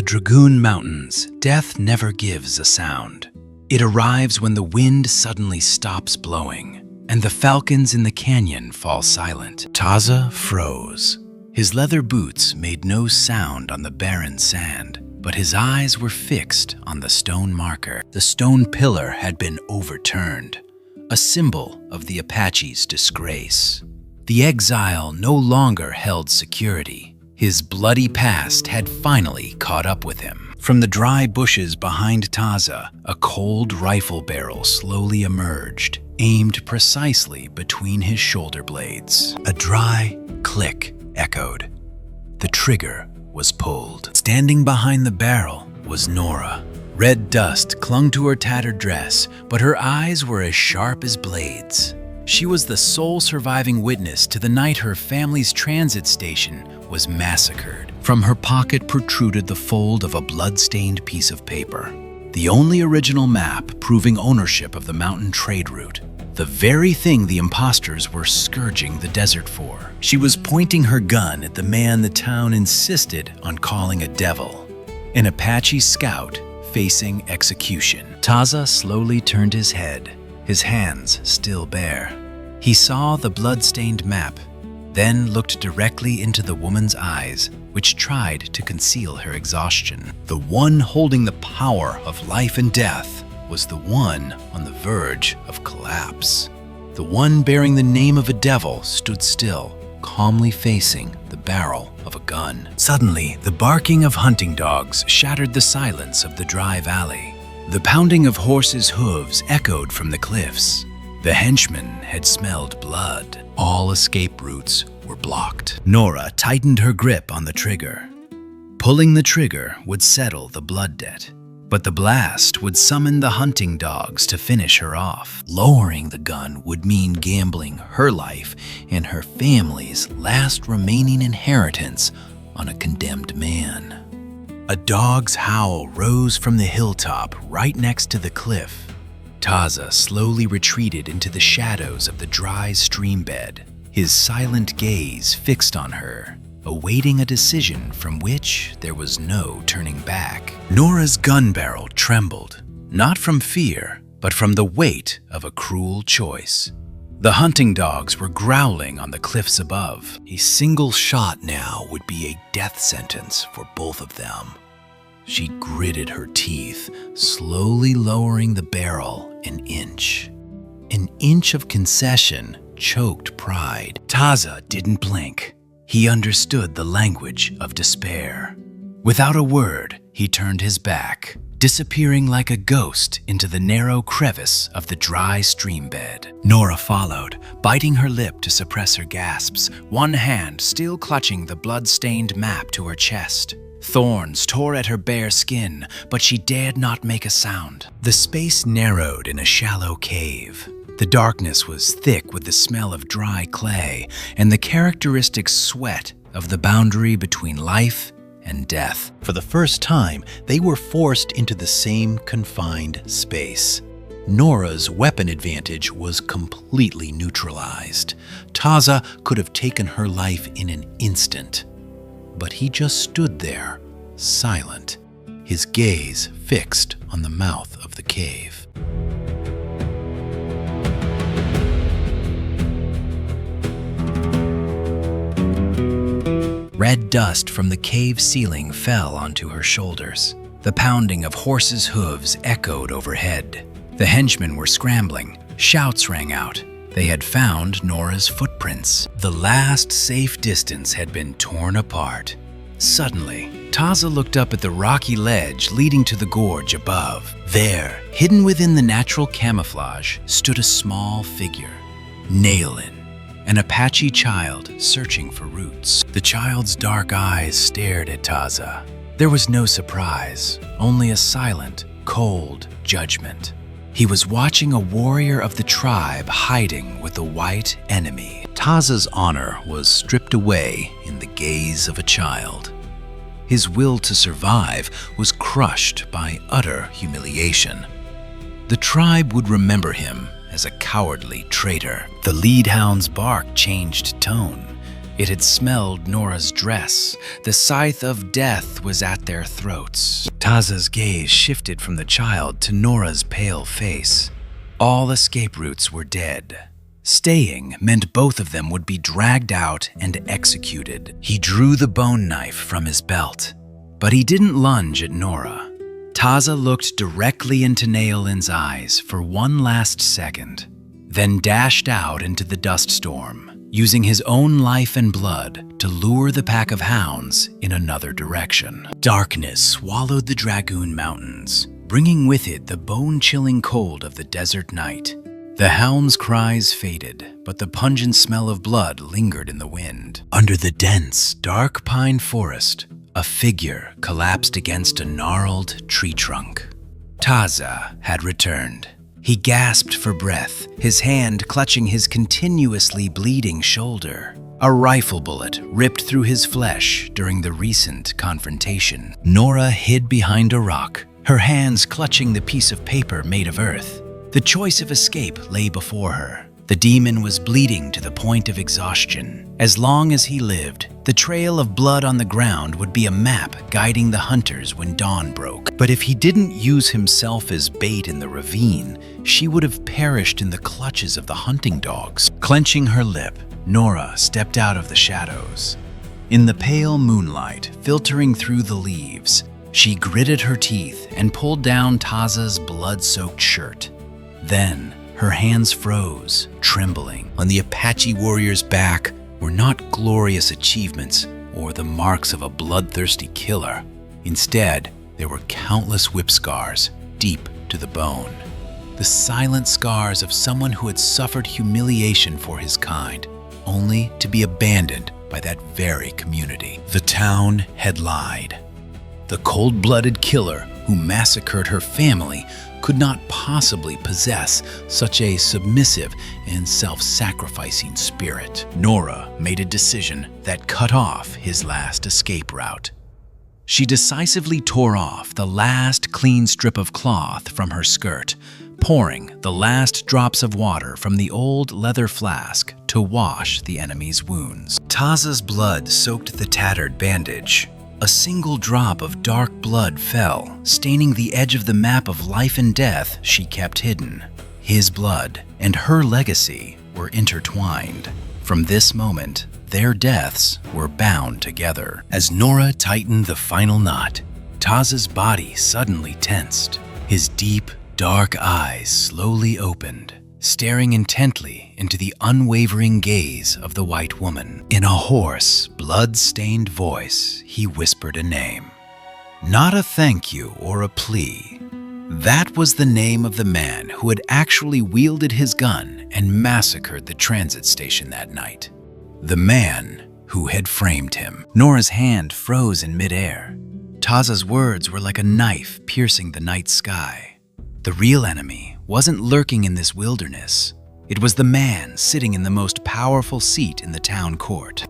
Dragoon Mountains, death never gives a sound. It arrives when the wind suddenly stops blowing, and the falcons in the canyon fall silent. Taza froze. His leather boots made no sound on the barren sand, but his eyes were fixed on the stone marker. The stone pillar had been overturned, a symbol of the Apache's disgrace. The exile no longer held security. His bloody past had finally caught up with him. From the dry bushes behind Taza, a cold rifle barrel slowly emerged, aimed precisely between his shoulder blades. A dry click echoed. The trigger was pulled. Standing behind the barrel was Nora. Red dust clung to her tattered dress, but her eyes were as sharp as blades. She was the sole surviving witness to the night her family's transit station was massacred. From her pocket protruded the fold of a blood-stained piece of paper, the only original map proving ownership of the mountain trade route, the very thing the imposters were scourging the desert for. She was pointing her gun at the man the town insisted on calling a devil, an Apache scout facing execution. Taza slowly turned his head, his hands still bare. He saw the blood-stained map, then looked directly into the woman's eyes, which tried to conceal her exhaustion. The one holding the power of life and death was the one on the verge of collapse. The one bearing the name of a devil stood still, calmly facing the barrel of a gun. Suddenly, the barking of hunting dogs shattered the silence of the dry valley. The pounding of horses' hooves echoed from the cliffs. The henchmen had smelled blood. All escape routes were blocked. Nora tightened her grip on the trigger. Pulling the trigger would settle the blood debt, but the blast would summon the hunting dogs to finish her off. Lowering the gun would mean gambling her life and her family's last remaining inheritance on a condemned man. A dog's howl rose from the hilltop right next to the cliff. Taza slowly retreated into the shadows of the dry stream bed, his silent gaze fixed on her, awaiting a decision from which there was no turning back. Nora's gun barrel trembled, not from fear, but from the weight of a cruel choice. The hunting dogs were growling on the cliffs above. A single shot now would be a death sentence for both of them. She gritted her teeth, slowly lowering the barrel an inch. An inch of concession choked pride. Taza didn't blink. He understood the language of despair. Without a word, he turned his back, disappearing like a ghost into the narrow crevice of the dry stream bed. Nora followed, biting her lip to suppress her gasps, one hand still clutching the blood-stained map to her chest. Thorns tore at her bare skin, but she dared not make a sound. The space narrowed in a shallow cave. The darkness was thick with the smell of dry clay and the characteristic sweat of the boundary between life and death. For the first time, they were forced into the same confined space. Nora's weapon advantage was completely neutralized. Taza could have taken her life in an instant. But he just stood there, silent, his gaze fixed on the mouth of the cave. Red dust from the cave ceiling fell onto her shoulders. The pounding of horses' hooves echoed overhead. The henchmen were scrambling. Shouts rang out. They had found Nora's footprints. The last safe distance had been torn apart. Suddenly, Taza looked up at the rocky ledge leading to the gorge above. There, hidden within the natural camouflage, stood a small figure. Nailin, an Apache child searching for roots. The child's dark eyes stared at Taza. There was no surprise, only a silent, cold judgment. He was watching a warrior of the tribe hiding with a white enemy. Taza's honor was stripped away in the gaze of a child. His will to survive was crushed by utter humiliation. The tribe would remember him as a cowardly traitor. The lead hound's bark changed tone. It had smelled Nora's dress. The scythe of death was at their throats. Taza's gaze shifted from the child to Nora's pale face. All escape routes were dead. Staying meant both of them would be dragged out and executed. He drew the bone knife from his belt, but he didn't lunge at Nora. Taza looked directly into Naolin's eyes for one last second, then dashed out into the dust storm, using his own life and blood to lure the pack of hounds in another direction. Darkness swallowed the Dragoon Mountains, bringing with it the bone-chilling cold of the desert night. The hounds' cries faded, but the pungent smell of blood lingered in the wind. Under the dense, dark pine forest, a figure collapsed against a gnarled tree trunk. Taza had returned. He gasped for breath, his hand clutching his continuously bleeding shoulder. A rifle bullet ripped through his flesh during the recent confrontation. Nora hid behind a rock, her hands clutching the piece of paper made of earth. The choice of escape lay before her. The demon was bleeding to the point of exhaustion. As long as he lived, the trail of blood on the ground would be a map guiding the hunters when dawn broke. But if he didn't use himself as bait in the ravine, she would have perished in the clutches of the hunting dogs. Clenching her lip, Nora stepped out of the shadows. In the pale moonlight filtering through the leaves, she gritted her teeth and pulled down Taza's blood-soaked shirt. Then, her hands froze, trembling. On the Apache warrior's back were not glorious achievements or the marks of a bloodthirsty killer. Instead, there were countless whip scars, deep to the bone. The silent scars of someone who had suffered humiliation for his kind, only to be abandoned by that very community. The town had lied. The cold-blooded killer who massacred her family could not possibly possess such a submissive and self-sacrificing spirit. Nora made a decision that cut off his last escape route. She decisively tore off the last clean strip of cloth from her skirt, pouring the last drops of water from the old leather flask to wash the enemy's wounds. Taza's blood soaked the tattered bandage. A single drop of dark blood fell, staining the edge of the map of life and death she kept hidden. His blood and her legacy were intertwined. From this moment, their deaths were bound together. As Nora tightened the final knot, Taza's body suddenly tensed. His deep, dark eyes slowly opened, staring intently into the unwavering gaze of the white woman. In a hoarse, blood-stained voice, he whispered a name. Not a thank you or a plea. That was the name of the man who had actually wielded his gun and massacred the transit station that night. The man who had framed him. Nora's hand froze in midair. Taza's words were like a knife piercing the night sky. The real enemy wasn't lurking in this wilderness. It was the man sitting in the most powerful seat in the town court.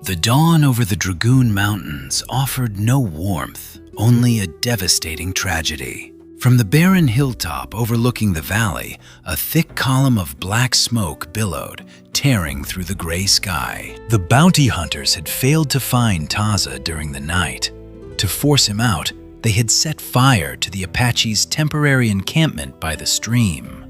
The dawn over the Dragoon Mountains offered no warmth, only a devastating tragedy. From the barren hilltop overlooking the valley, a thick column of black smoke billowed, tearing through the gray sky. The bounty hunters had failed to find Taza during the night. To force him out, they had set fire to the Apache's temporary encampment by the stream.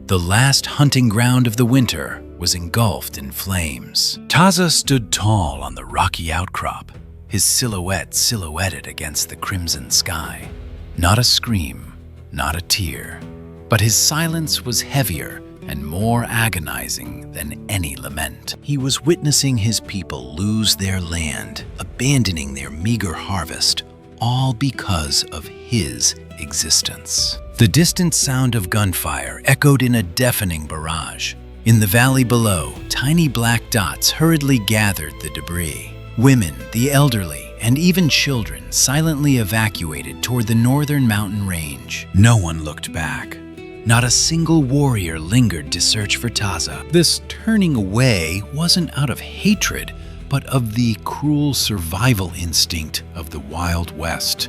The last hunting ground of the winter was engulfed in flames. Taza stood tall on the rocky outcrop, his silhouette silhouetted against the crimson sky. Not a scream, not a tear, but his silence was heavier and more agonizing than any lament. He was witnessing his people lose their land, abandoning their meager harvest, all because of his existence. The distant sound of gunfire echoed in a deafening barrage. In the valley below, tiny black dots hurriedly gathered the debris. Women, the elderly, and even children silently evacuated toward the northern mountain range. No one looked back. Not a single warrior lingered to search for Taza. This turning away wasn't out of hatred, but of the cruel survival instinct of the Wild West.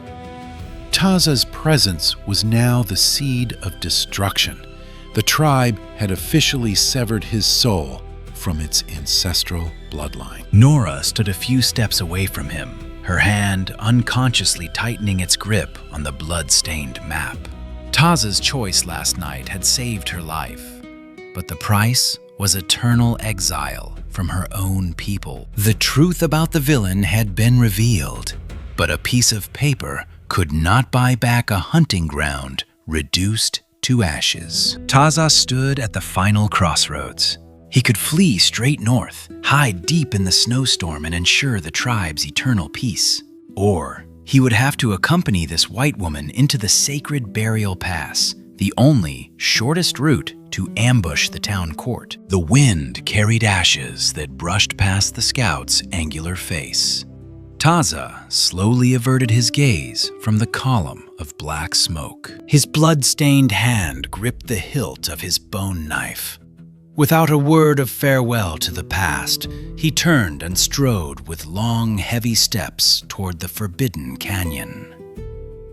Taza's presence was now the seed of destruction. The tribe had officially severed his soul from its ancestral bloodline. Nora stood a few steps away from him, her hand unconsciously tightening its grip on the blood-stained map. Taza's choice last night had saved her life, but the price was eternal exile from her own people. The truth about the villain had been revealed, but a piece of paper could not buy back a hunting ground reduced to ashes. Taza stood at the final crossroads. He could flee straight north, hide deep in the snowstorm and ensure the tribe's eternal peace. Or he would have to accompany this white woman into the sacred burial pass, the only shortest route to ambush the town court. The wind carried ashes that brushed past the scout's angular face. Taza slowly averted his gaze from the column of black smoke. His blood-stained hand gripped the hilt of his bone knife. Without a word of farewell to the past, he turned and strode with long, heavy steps toward the forbidden canyon.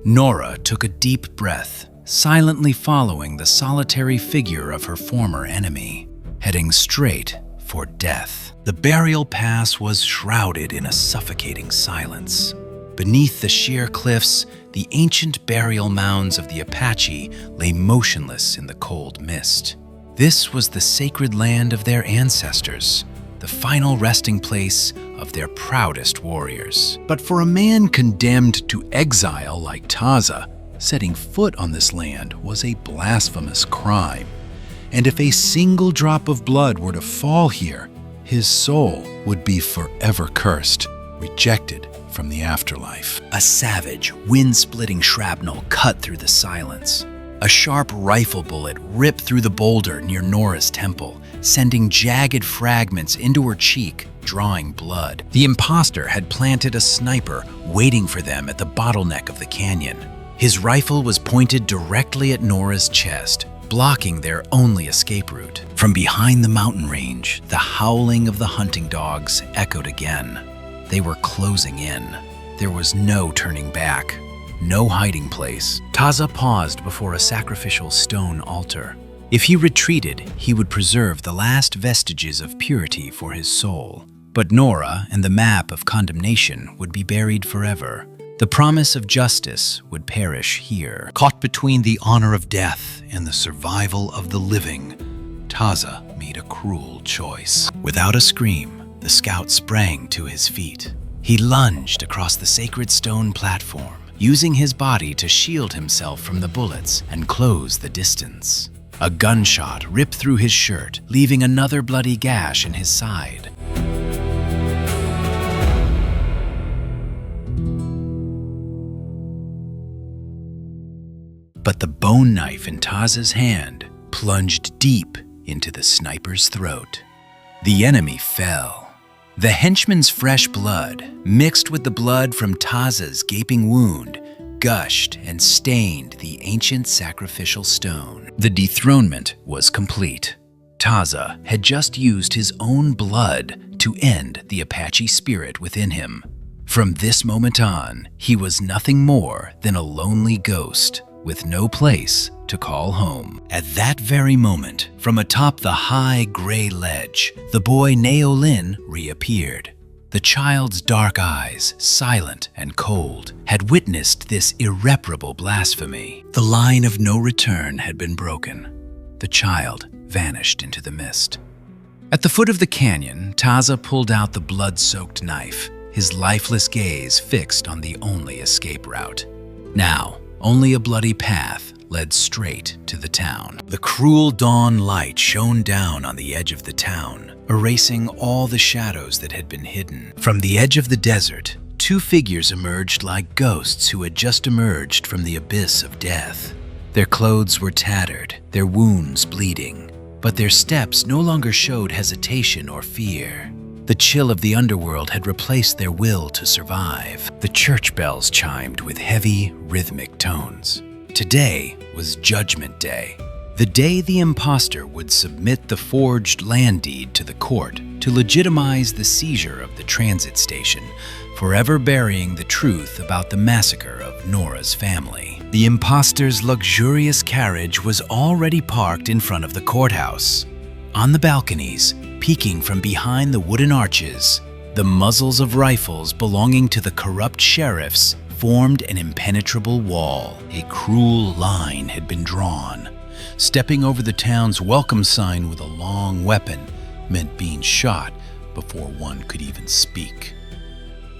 Nora took a deep breath, silently following the solitary figure of her former enemy, heading straight for death. The burial pass was shrouded in a suffocating silence. Beneath the sheer cliffs, the ancient burial mounds of the Apache lay motionless in the cold mist. This was the sacred land of their ancestors, the final resting place of their proudest warriors. But for a man condemned to exile like Taza, setting foot on this land was a blasphemous crime. And if a single drop of blood were to fall here, his soul would be forever cursed, rejected from the afterlife. A savage, wind-splitting shrapnel cut through the silence. A sharp rifle bullet ripped through the boulder near Nora's temple, sending jagged fragments into her cheek, drawing blood. The imposter had planted a sniper waiting for them at the bottleneck of the canyon. His rifle was pointed directly at Nora's chest, blocking their only escape route. From behind the mountain range, the howling of the hunting dogs echoed again. They were closing in. There was no turning back. No hiding place. Taza paused before a sacrificial stone altar. If he retreated, he would preserve the last vestiges of purity for his soul. But Nora and the map of condemnation would be buried forever. The promise of justice would perish here. Caught between the honor of death and the survival of the living, Taza made a cruel choice. Without a scream, the scout sprang to his feet. He lunged across the sacred stone platform, using his body to shield himself from the bullets and close the distance. A gunshot ripped through his shirt, leaving another bloody gash in his side. But the bone knife in Taza's hand plunged deep into the sniper's throat. The enemy fell. The henchman's fresh blood, mixed with the blood from Taza's gaping wound, gushed and stained the ancient sacrificial stone. The dethronement was complete. Taza had just used his own blood to end the Apache spirit within him. From this moment on, he was nothing more than a lonely ghost with no place to call home. At that very moment, from atop the high gray ledge, the boy Neolin reappeared. The child's dark eyes, silent and cold, had witnessed this irreparable blasphemy. The line of no return had been broken. The child vanished into the mist. At the foot of the canyon, Taza pulled out the blood-soaked knife, his lifeless gaze fixed on the only escape route. Now, only a bloody path led straight to the town. The cruel dawn light shone down on the edge of the town, erasing all the shadows that had been hidden. From the edge of the desert, two figures emerged like ghosts who had just emerged from the abyss of death. Their clothes were tattered, their wounds bleeding, but their steps no longer showed hesitation or fear. The chill of the underworld had replaced their will to survive. The church bells chimed with heavy, rhythmic tones. Today was Judgment Day, the day the imposter would submit the forged land deed to the court to legitimize the seizure of the transit station, forever burying the truth about the massacre of Nora's family. The imposter's luxurious carriage was already parked in front of the courthouse. On the balconies, peeking from behind the wooden arches, the muzzles of rifles belonging to the corrupt sheriffs formed an impenetrable wall. A cruel line had been drawn. Stepping over the town's welcome sign with a long weapon meant being shot before one could even speak.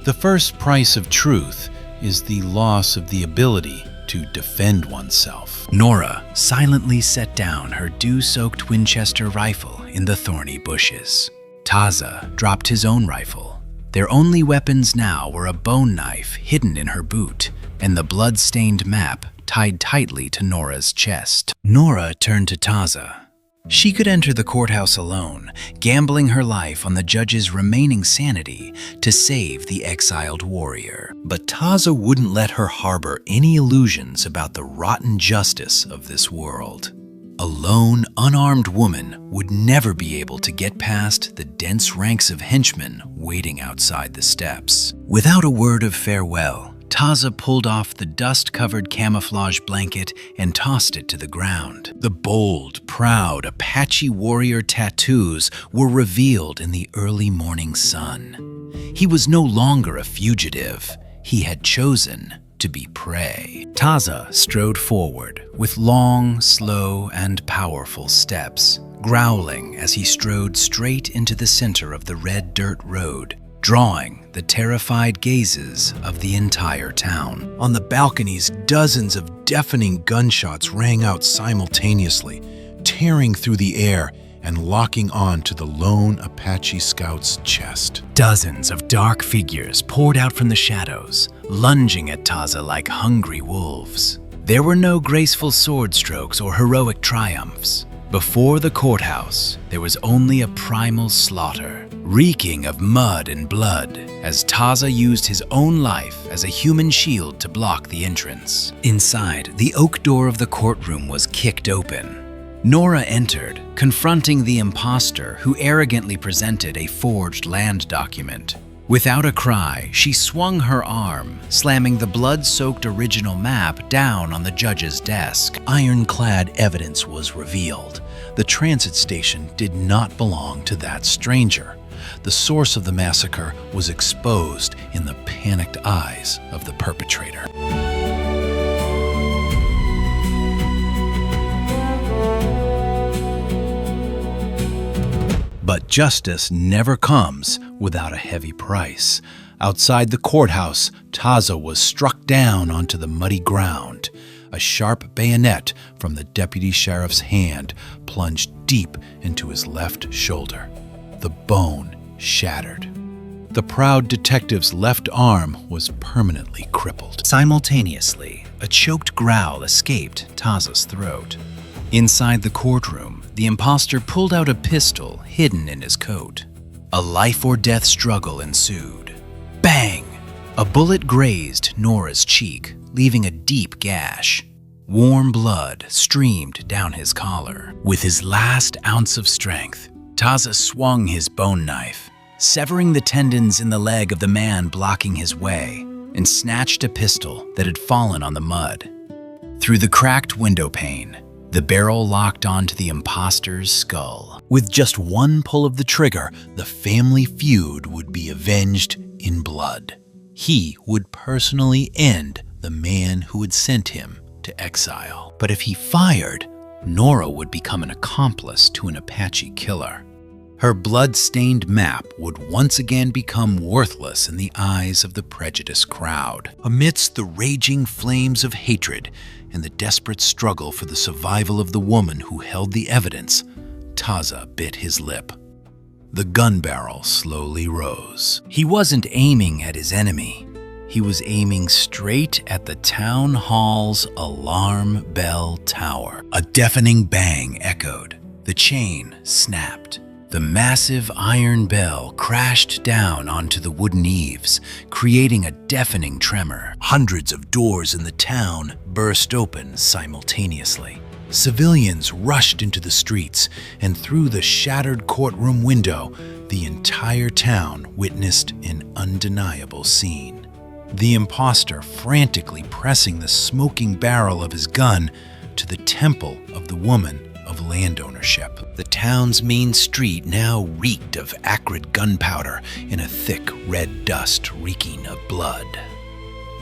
The first price of truth is the loss of the ability to defend oneself. Nora silently set down her dew-soaked Winchester rifle in the thorny bushes. Taza dropped his own rifle. Their only weapons now were a bone knife hidden in her boot and the blood-stained map tied tightly to Nora's chest. Nora turned to Taza. She could enter the courthouse alone, gambling her life on the judge's remaining sanity to save the exiled warrior. But Taza wouldn't let her harbor any illusions about the rotten justice of this world. A lone, unarmed woman would never be able to get past the dense ranks of henchmen waiting outside the steps. Without a word of farewell, Taza pulled off the dust-covered camouflage blanket and tossed it to the ground. The bold, proud Apache warrior tattoos were revealed in the early morning sun. He was no longer a fugitive. He had chosen to be prey. Taza strode forward with long, slow, and powerful steps, growling as he strode straight into the center of the red dirt road, drawing the terrified gazes of the entire town. On the balconies, dozens of deafening gunshots rang out simultaneously, tearing through the air and locking on to the lone Apache scout's chest. Dozens of dark figures poured out from the shadows, lunging at Taza like hungry wolves. There were no graceful sword strokes or heroic triumphs. Before the courthouse, there was only a primal slaughter, reeking of mud and blood, as Taza used his own life as a human shield to block the entrance. Inside, the oak door of the courtroom was kicked open. Nora entered, confronting the imposter who arrogantly presented a forged land document. Without a cry, she swung her arm, slamming the blood-soaked original map down on the judge's desk. Ironclad evidence was revealed. The transit station did not belong to that stranger. The source of the massacre was exposed in the panicked eyes of the perpetrator. But justice never comes without a heavy price. Outside the courthouse, Taza was struck down onto the muddy ground. A sharp bayonet from the deputy sheriff's hand plunged deep into his left shoulder. The bone shattered. The proud detective's left arm was permanently crippled. Simultaneously, a choked growl escaped Taza's throat. Inside the courtroom, the imposter pulled out a pistol hidden in his coat. A life-or-death struggle ensued. Bang! A bullet grazed Nora's cheek, leaving a deep gash. Warm blood streamed down his collar. With his last ounce of strength, Taza swung his bone knife, severing the tendons in the leg of the man blocking his way, and snatched a pistol that had fallen on the mud. Through the cracked window pane, the barrel locked onto the imposter's skull. With just one pull of the trigger, the family feud would be avenged in blood. He would personally end the man who had sent him to exile. But if he fired, Nora would become an accomplice to an Apache killer. Her blood-stained map would once again become worthless in the eyes of the prejudiced crowd. Amidst the raging flames of hatred and the desperate struggle for the survival of the woman who held the evidence, Taza bit his lip. The gun barrel slowly rose. He wasn't aiming at his enemy. He was aiming straight at the town hall's alarm bell tower. A deafening bang echoed. The chain snapped. The massive iron bell crashed down onto the wooden eaves, creating a deafening tremor. Hundreds of doors in the town burst open simultaneously. Civilians rushed into the streets, and through the shattered courtroom window, the entire town witnessed an undeniable scene. The imposter frantically pressing the smoking barrel of his gun to the temple of the woman of land ownership. The town's main street now reeked of acrid gunpowder in a thick red dust reeking of blood.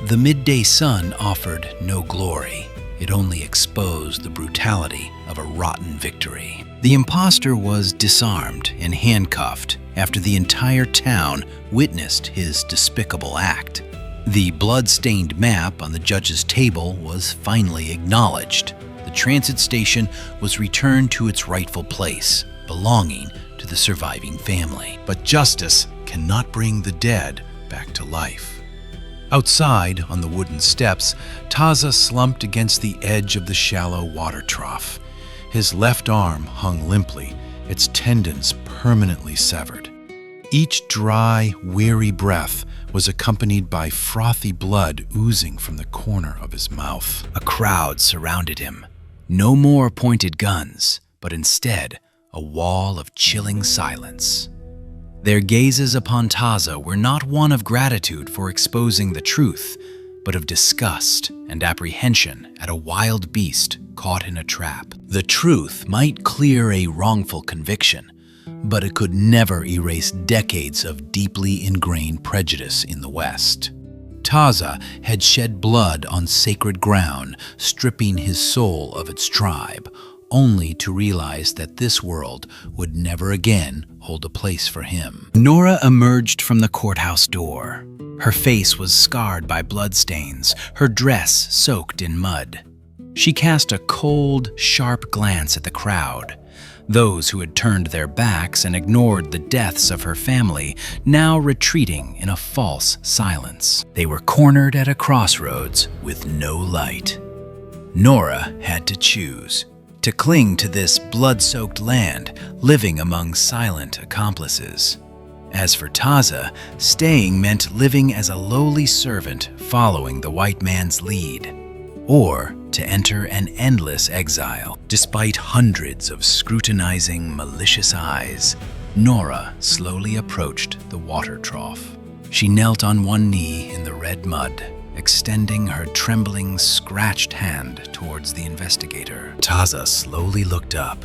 The midday sun offered no glory. It only exposed the brutality of a rotten victory. The imposter was disarmed and handcuffed after the entire town witnessed his despicable act. The blood-stained map on the judge's table was finally acknowledged. The transit station was returned to its rightful place, belonging to the surviving family. But justice cannot bring the dead back to life. Outside, on the wooden steps, Taza slumped against the edge of the shallow water trough. His left arm hung limply, its tendons permanently severed. Each dry, weary breath was accompanied by frothy blood oozing from the corner of his mouth. A crowd surrounded him. No more pointed guns, but instead a wall of chilling silence. Their gazes upon Taza were not one of gratitude for exposing the truth, but of disgust and apprehension at a wild beast caught in a trap. The truth might clear a wrongful conviction, but it could never erase decades of deeply ingrained prejudice in the West. Taza had shed blood on sacred ground, stripping his soul of its tribe, only to realize that this world would never again hold a place for him. Nora emerged from the courthouse door. Her face was scarred by bloodstains, her dress soaked in mud. She cast a cold, sharp glance at the crowd. Those who had turned their backs and ignored the deaths of her family, now retreating in a false silence. They were cornered at a crossroads with no light. Nora had to choose: to cling to this blood-soaked land, living among silent accomplices. As for Taza, staying meant living as a lowly servant following the white man's lead, or to enter an endless exile. Despite hundreds of scrutinizing, malicious eyes, Nora slowly approached the water trough. She knelt on one knee in the red mud, extending her trembling, scratched hand towards the investigator. Taza slowly looked up.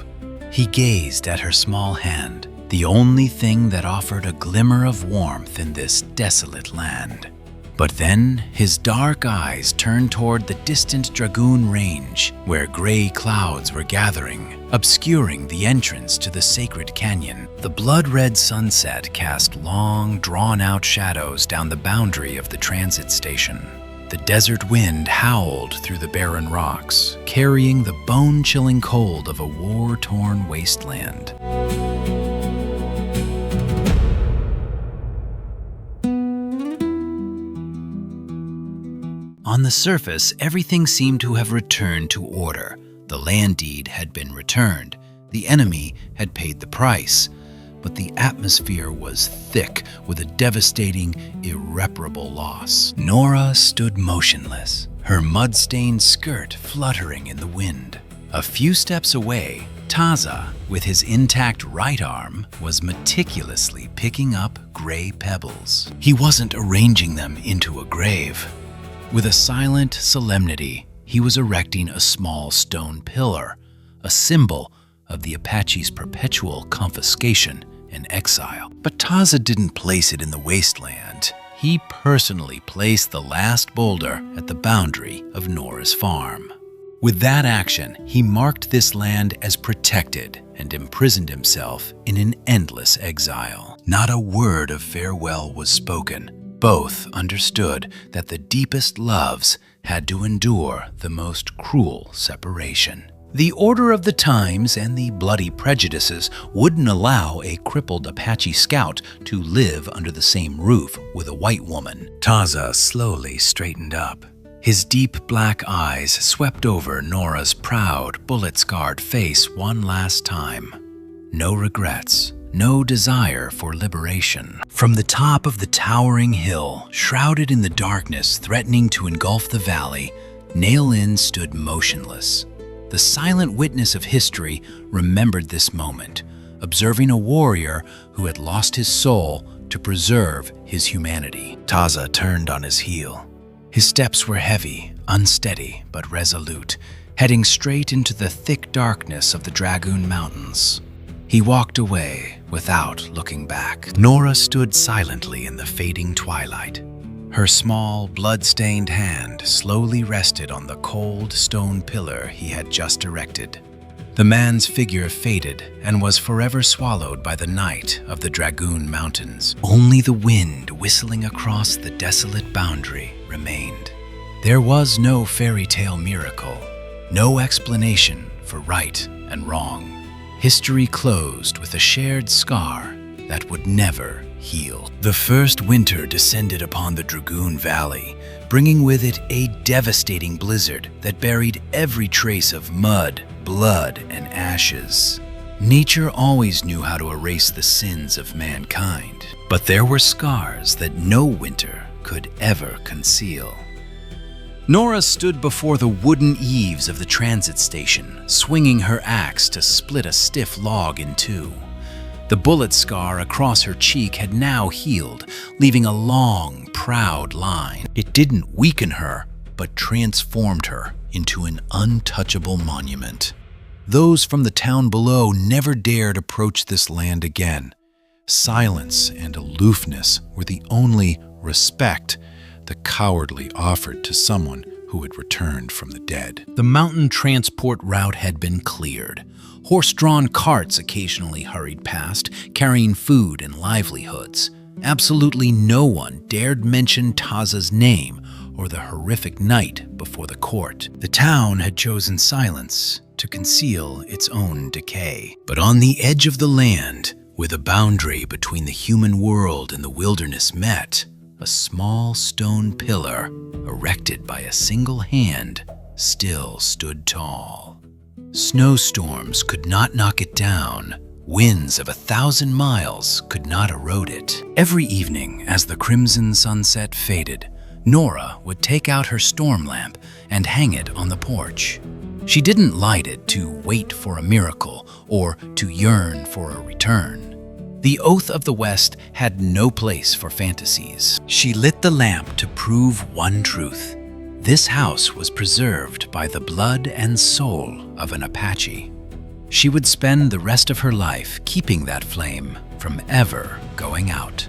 He gazed at her small hand, the only thing that offered a glimmer of warmth in this desolate land. But then his dark eyes turned toward the distant Dragoon Range, where gray clouds were gathering, obscuring the entrance to the sacred canyon. The blood-red sunset cast long, drawn-out shadows down the boundary of the transit station. The desert wind howled through the barren rocks, carrying the bone-chilling cold of a war-torn wasteland. On the surface, everything seemed to have returned to order. The land deed had been returned. The enemy had paid the price. But the atmosphere was thick with a devastating, irreparable loss. Nora stood motionless, her mud-stained skirt fluttering in the wind. A few steps away, Taza, with his intact right arm, was meticulously picking up gray pebbles. He wasn't arranging them into a grave. With a silent solemnity, he was erecting a small stone pillar, a symbol of the Apache's perpetual confiscation and exile. But Taza didn't place it in the wasteland. He personally placed the last boulder at the boundary of Nora's farm. With that action, he marked this land as protected and imprisoned himself in an endless exile. Not a word of farewell was spoken. Both understood that the deepest loves had to endure the most cruel separation. The order of the times and the bloody prejudices wouldn't allow a crippled Apache scout to live under the same roof with a white woman. Taza slowly straightened up. His deep black eyes swept over Nora's proud, bullet-scarred face one last time. No regrets. No desire for liberation. From the top of the towering hill, shrouded in the darkness threatening to engulf the valley, Nail-In stood motionless. The silent witness of history remembered this moment, observing a warrior who had lost his soul to preserve his humanity. Taza turned on his heel. His steps were heavy, unsteady, but resolute, heading straight into the thick darkness of the Dragoon Mountains. He walked away without looking back. Nora stood silently in the fading twilight. Her small, blood-stained hand slowly rested on the cold stone pillar he had just erected. The man's figure faded and was forever swallowed by the night of the Dragoon Mountains. Only the wind whistling across the desolate boundary remained. There was no fairy tale miracle, no explanation for right and wrong. History closed with a shared scar that would never heal. The first winter descended upon the Dragoon Valley, bringing with it a devastating blizzard that buried every trace of mud, blood, and ashes. Nature always knew how to erase the sins of mankind, but there were scars that no winter could ever conceal. Nora stood before the wooden eaves of the transit station, swinging her axe to split a stiff log in two. The bullet scar across her cheek had now healed, leaving a long, proud line. It didn't weaken her, but transformed her into an untouchable monument. Those from the town below never dared approach this land again. Silence and aloofness were the only respect the cowardly offered to someone who had returned from the dead. The mountain transport route had been cleared. Horse-drawn carts occasionally hurried past, carrying food and livelihoods. Absolutely no one dared mention Taza's name or the horrific night before the court. The town had chosen silence to conceal its own decay. But on the edge of the land, where the boundary between the human world and the wilderness met, a small stone pillar, erected by a single hand, still stood tall. Snowstorms could not knock it down. Winds of 1,000 miles could not erode it. Every evening, as the crimson sunset faded, Nora would take out her storm lamp and hang it on the porch. She didn't light it to wait for a miracle or to yearn for a return. The Oath of the West had no place for fantasies. She lit the lamp to prove one truth. This house was preserved by the blood and soul of an Apache. She would spend the rest of her life keeping that flame from ever going out.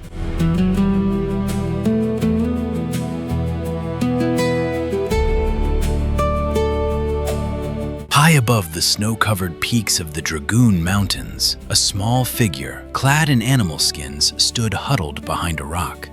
High above the snow-covered peaks of the Dragoon Mountains, a small figure, clad in animal skins, stood huddled behind a rock.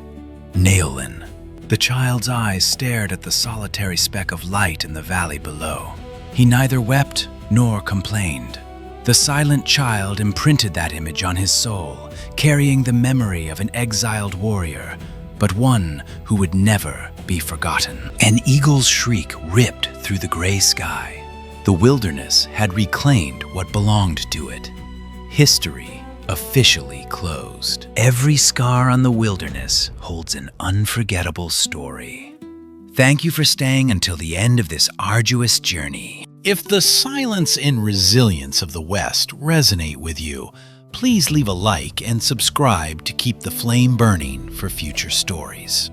Naolin. The child's eyes stared at the solitary speck of light in the valley below. He neither wept nor complained. The silent child imprinted that image on his soul, carrying the memory of an exiled warrior, but one who would never be forgotten. An eagle's shriek ripped through the gray sky. The wilderness had reclaimed what belonged to it. History officially closed. Every scar on the wilderness holds an unforgettable story. Thank you for staying until the end of this arduous journey. If the silence and resilience of the West resonate with you, please leave a like and subscribe to keep the flame burning for future stories.